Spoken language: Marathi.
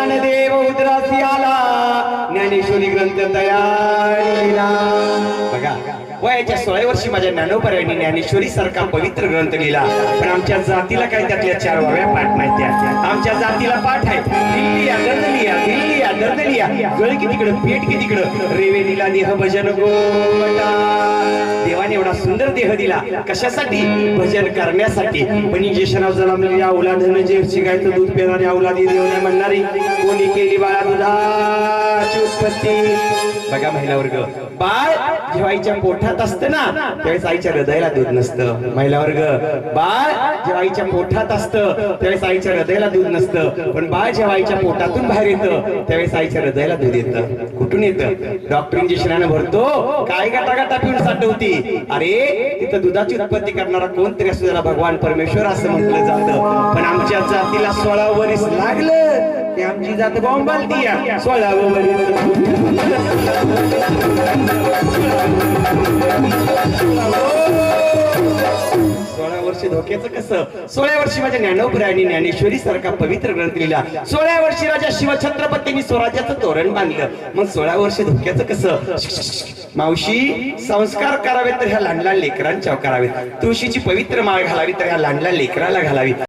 ज्ञानदेव उद्रासी आला, ज्ञानेश्वरी ग्रंथ तयार लिहिला. बघा, वयाच्या 16 वर्षी माझ्या ज्ञानोबरायांनी ज्ञानेश्वरी सारखा पवित्र ग्रंथ लिहिला. पण आमच्या जातीला काही त्यातल्या 4 वाव्या पाठ माहिती आहे. आमच्या जातीला पाठ आहे दिल्लिया दर्दलिया, दिल्लिया दर्दलिया, गळ की तिकडं पेट की तिकडं, रेवेनीला देह भजन गोटा. देवाने एवढा सुंदर देह दिला कशासाठी? भजन करण्यासाठी. पण इंजेक्शनावर जन्मलेली औलादन जे शिकायचं दूध पिणारी औलादी देव नाही म्हणणारी कोणी केली बाळा दुधाची उत्पत्ती. बघा महिला वर्ग, बाळ जेव्हा आईच्या पोटात असतं ना त्यावेळेस आईच्या हृदयाला दूध नसतं. महिला वर्ग, बाळ जेव्हा आईच्या पोटात असतं त्यावेळेस आईच्या हृदयाला दूध नसतं. पण बाळ जेव्हा आईच्या पोटातून बाहेर येतं त्यावेळेस आईच्या हृदयाला दूध येतं. कुठून येतं? डॉक्टर इंजेक्शनाने भरतो, काय गाटा पिऊन साठवती. अरे तिथं दुधाची उत्पत्ती करणारा कोणतरी असतो त्याला भगवान परमेश्वर असं म्हटलं जातं. पण आमच्या जातीला 16 वर्ष लागलं की आमची जात बॉम्बालती. 16 वर्ष धोक्याचं कसं? 16 वर्षी माझ्या ज्ञानोबरायांनी ज्ञानेश्वरी सारखा पवित्र ग्रंथ लिहिला. 16 वर्षी राजा शिवछत्रपतींनी स्वराज्याचं तोरण बांधलं. मग 16 वर्ष धोक्याचं कसं? मावशी, संस्कार करावे तर ह्या लहान लहान लेकरांच्यावर करावेत. तुळशीची पवित्र माळ घालावी तर ह्या लहान लहान लेकराला घालावी.